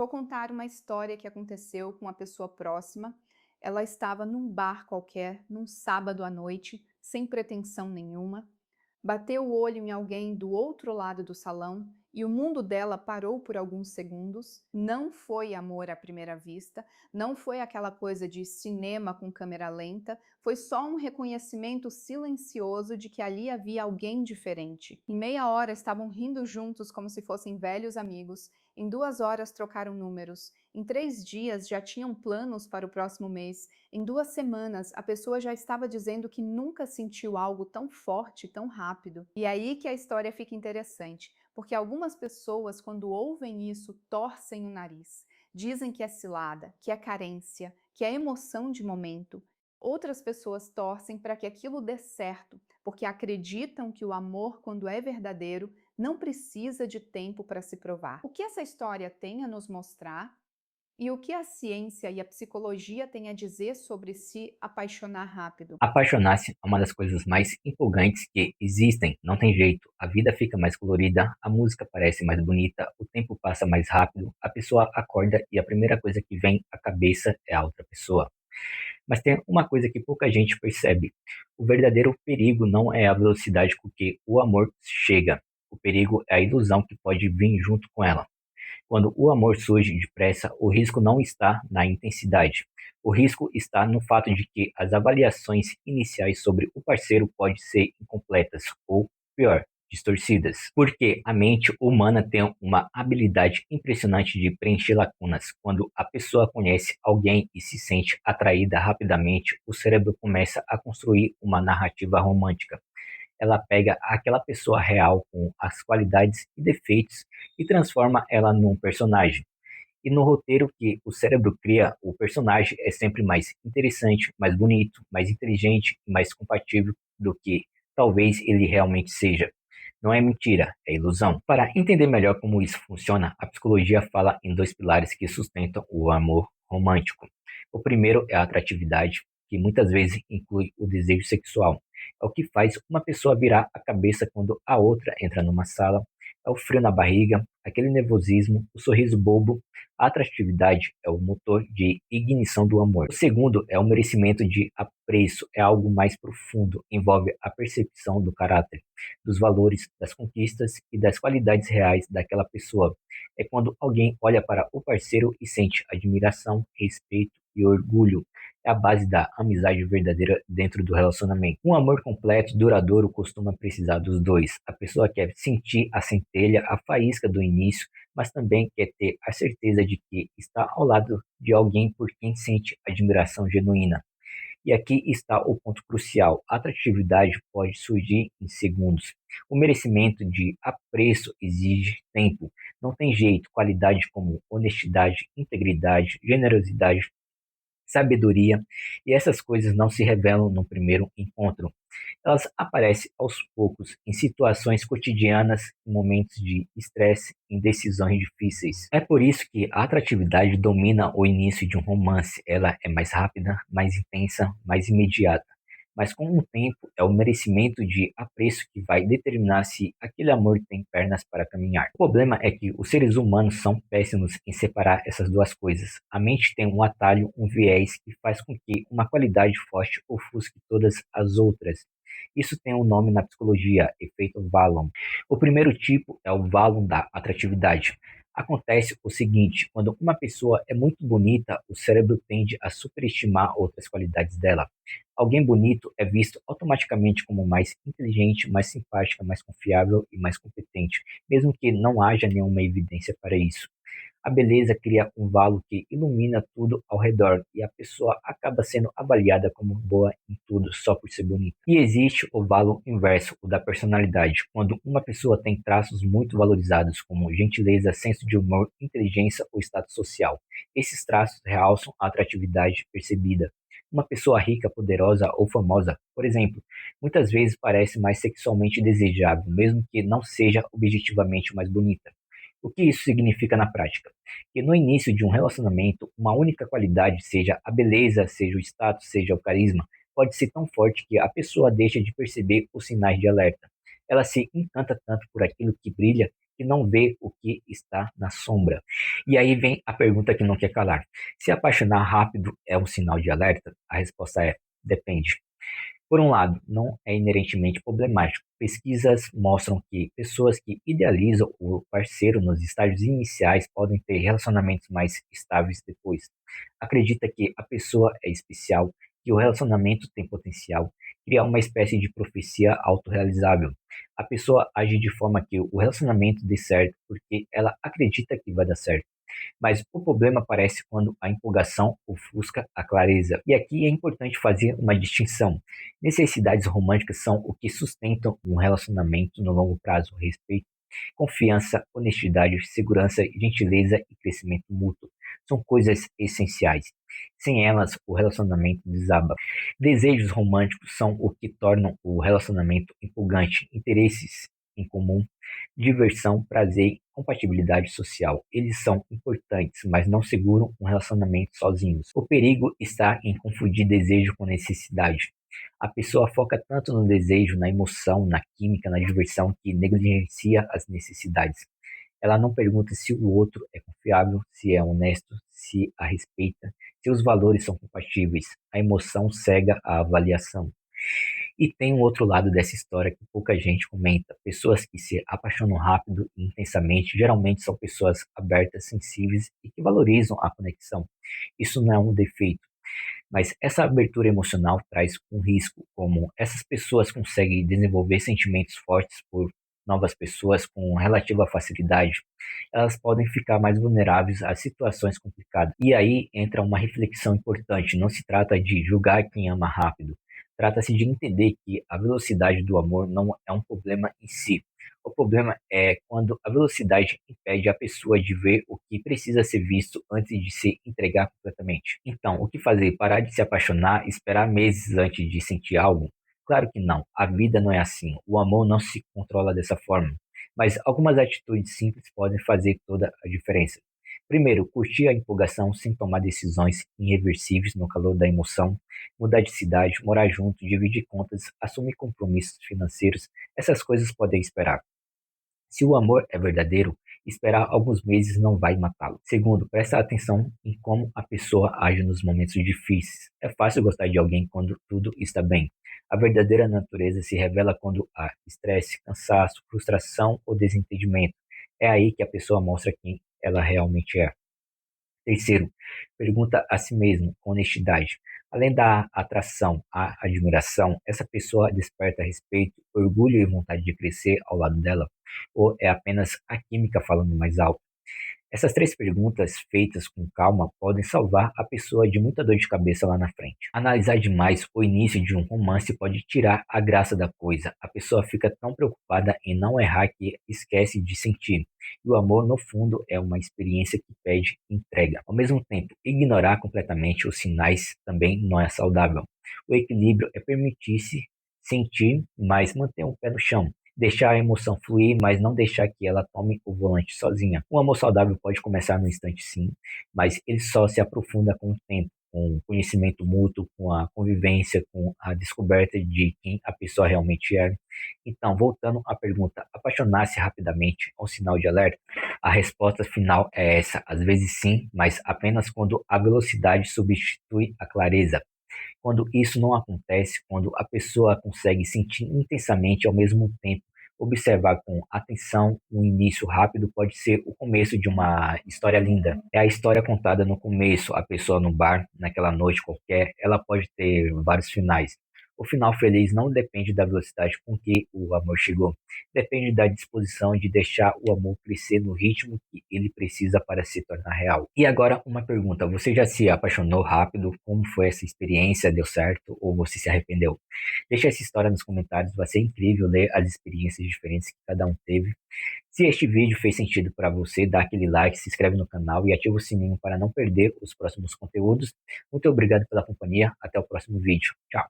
Vou contar uma história que aconteceu com uma pessoa próxima. Ela estava num bar qualquer, num sábado à noite, sem pretensão nenhuma. Bateu o olho em alguém do outro lado do salão e o mundo dela parou por alguns segundos. Não foi amor à primeira vista, não foi aquela coisa de cinema com câmera lenta, foi só um reconhecimento silencioso de que ali havia alguém diferente. Em meia hora estavam rindo juntos como se fossem velhos amigos, em 2 horas trocaram números, em 3 dias já tinham planos para o próximo mês, em 2 semanas, a pessoa já estava dizendo que nunca sentiu algo tão forte, tão rápido. E aí que a história fica interessante, porque algumas pessoas, quando ouvem isso, torcem o nariz. Dizem que é cilada, que é carência, que é emoção de momento. Outras pessoas torcem para que aquilo dê certo, porque acreditam que o amor, quando é verdadeiro, não precisa de tempo para se provar. O que essa história tem a nos mostrar e o que a ciência e a psicologia têm a dizer sobre se apaixonar rápido? Apaixonar-se é uma das coisas mais empolgantes que existem, não tem jeito. A vida fica mais colorida, a música parece mais bonita, o tempo passa mais rápido, a pessoa acorda e a primeira coisa que vem à cabeça é a outra pessoa. Mas tem uma coisa que pouca gente percebe: o verdadeiro perigo não é a velocidade com que o amor chega, o perigo é a ilusão que pode vir junto com ela. Quando o amor surge depressa, o risco não está na intensidade. O risco está no fato de que as avaliações iniciais sobre o parceiro podem ser incompletas ou, pior, distorcidas. Porque a mente humana tem uma habilidade impressionante de preencher lacunas. Quando a pessoa conhece alguém e se sente atraída rapidamente, o cérebro começa a construir uma narrativa romântica. Ela pega aquela pessoa real com as qualidades e defeitos e transforma ela num personagem. E no roteiro que o cérebro cria, o personagem é sempre mais interessante, mais bonito, mais inteligente e mais compatível do que talvez ele realmente seja. Não é mentira, é ilusão. Para entender melhor como isso funciona, a psicologia fala em dois pilares que sustentam o amor romântico. O primeiro é a atratividade, que muitas vezes inclui o desejo sexual. É o que faz uma pessoa virar a cabeça quando a outra entra numa sala. É o frio na barriga, aquele nervosismo, o sorriso bobo. A atratividade é o motor de ignição do amor. O segundo é o merecimento de apreço, é algo mais profundo, envolve a percepção do caráter, dos valores, das conquistas e das qualidades reais daquela pessoa. É quando alguém olha para o parceiro e sente admiração, respeito e orgulho. É a base da amizade verdadeira dentro do relacionamento. Um amor completo, duradouro, costuma precisar dos dois. A pessoa quer sentir a centelha, a faísca do início, mas também quer ter a certeza de que está ao lado de alguém por quem sente admiração genuína. E aqui está o ponto crucial: a atratividade pode surgir em segundos. O merecimento de apreço exige tempo. Não tem jeito, qualidade como honestidade, integridade, generosidade, sabedoria, e essas coisas não se revelam no primeiro encontro. Elas aparecem aos poucos, em situações cotidianas, em momentos de estresse, em decisões difíceis. É por isso que a atratividade domina o início de um romance. Ela é mais rápida, mais intensa, mais imediata. Mas com o tempo, é o merecimento de apreço que vai determinar se aquele amor tem pernas para caminhar. O problema é que os seres humanos são péssimos em separar essas duas coisas. A mente tem um atalho, um viés que faz com que uma qualidade forte ofusque todas as outras. Isso tem um nome na psicologia, efeito Vallon. O primeiro tipo é o Vallon da atratividade. Acontece o seguinte: quando uma pessoa é muito bonita, o cérebro tende a superestimar outras qualidades dela. Alguém bonito é visto automaticamente como mais inteligente, mais simpática, mais confiável e mais competente, mesmo que não haja nenhuma evidência para isso. A beleza cria um valo que ilumina tudo ao redor e a pessoa acaba sendo avaliada como boa em tudo só por ser bonita. E existe o valo inverso, o da personalidade, quando uma pessoa tem traços muito valorizados como gentileza, senso de humor, inteligência ou status social. Esses traços realçam a atratividade percebida. Uma pessoa rica, poderosa ou famosa, por exemplo, muitas vezes parece mais sexualmente desejável, mesmo que não seja objetivamente mais bonita. O que isso significa na prática? Que no início de um relacionamento, uma única qualidade, seja a beleza, seja o status, seja o carisma, pode ser tão forte que a pessoa deixa de perceber os sinais de alerta. Ela se encanta tanto por aquilo que brilha que não vê o que está na sombra. E aí vem a pergunta que não quer calar. Se apaixonar rápido é um sinal de alerta? A resposta é: depende. Por um lado, não é inerentemente problemático. Pesquisas mostram que pessoas que idealizam o parceiro nos estágios iniciais podem ter relacionamentos mais estáveis depois. Acredita que a pessoa é especial, que o relacionamento tem potencial, cria uma espécie de profecia autorrealizável. A pessoa age de forma que o relacionamento dê certo porque ela acredita que vai dar certo. Mas o problema aparece quando a empolgação ofusca a clareza. E aqui é importante fazer uma distinção. Necessidades românticas são o que sustentam um relacionamento no longo prazo: respeito, confiança, honestidade, segurança, gentileza e crescimento mútuo. São coisas essenciais. Sem elas, o relacionamento desaba. Desejos românticos são o que tornam o relacionamento empolgante. Interesses em comum, diversão, prazer e compatibilidade social. Eles são importantes, mas não seguram um relacionamento sozinhos. O perigo está em confundir desejo com necessidade. A pessoa foca tanto no desejo, na emoção, na química, na diversão, que negligencia as necessidades. Ela não pergunta se o outro é confiável, se é honesto, se a respeita, se os valores são compatíveis. A emoção cega a avaliação. E tem um outro lado dessa história que pouca gente comenta. Pessoas que se apaixonam rápido e intensamente geralmente são pessoas abertas, sensíveis e que valorizam a conexão. Isso não é um defeito, mas essa abertura emocional traz um risco, como essas pessoas conseguem desenvolver sentimentos fortes por novas pessoas com relativa facilidade, elas podem ficar mais vulneráveis a situações complicadas. E aí entra uma reflexão importante: não se trata de julgar quem ama rápido, trata-se de entender que a velocidade do amor não é um problema em si. O problema é quando a velocidade impede a pessoa de ver o que precisa ser visto antes de se entregar completamente. Então, o que fazer? Parar de se apaixonar, esperar meses antes de sentir algo? Claro que não. A vida não é assim. O amor não se controla dessa forma. Mas algumas atitudes simples podem fazer toda a diferença. Primeiro, curtir a empolgação sem tomar decisões irreversíveis no calor da emoção, mudar de cidade, morar junto, dividir contas, assumir compromissos financeiros. Essas coisas podem esperar. Se o amor é verdadeiro, esperar alguns meses não vai matá-lo. Segundo, presta atenção em como a pessoa age nos momentos difíceis. É fácil gostar de alguém quando tudo está bem. A verdadeira natureza se revela quando há estresse, cansaço, frustração ou desentendimento. É aí que a pessoa mostra quem ela realmente é. Terceiro, pergunta a si mesmo com honestidade. Além da atração, a admiração, essa pessoa desperta respeito, orgulho e vontade de crescer ao lado dela? Ou é apenas a química falando mais alto? Essas três perguntas, feitas com calma, podem salvar a pessoa de muita dor de cabeça lá na frente. Analisar demais o início de um romance pode tirar a graça da coisa. A pessoa fica tão preocupada em não errar que esquece de sentir. E o amor, no fundo, é uma experiência que pede entrega. Ao mesmo tempo, ignorar completamente os sinais também não é saudável. O equilíbrio é permitir-se sentir, mas manter um pé no chão. Deixar a emoção fluir, mas não deixar que ela tome o volante sozinha. Um amor saudável pode começar no instante, sim, mas ele só se aprofunda com o tempo, com o conhecimento mútuo, com a convivência, com a descoberta de quem a pessoa realmente é. Então, voltando à pergunta: apaixonar-se rapidamente é um sinal de alerta? A resposta final é essa: às vezes sim, mas apenas quando a velocidade substitui a clareza. Quando isso não acontece, quando a pessoa consegue sentir intensamente ao mesmo tempo, observar com atenção, um início rápido pode ser o começo de uma história linda. É a história contada no começo, a pessoa no bar, naquela noite qualquer, ela pode ter vários finais. O final feliz não depende da velocidade com que o amor chegou, depende da disposição de deixar o amor crescer no ritmo que ele precisa para se tornar real. E agora uma pergunta: você já se apaixonou rápido? Como foi essa experiência? Deu certo ou você se arrependeu? Deixa essa história nos comentários, vai ser incrível ler as experiências diferentes que cada um teve. Se este vídeo fez sentido para você, dá aquele like, se inscreve no canal e ativa o sininho para não perder os próximos conteúdos. Muito obrigado pela companhia, até o próximo vídeo. Tchau!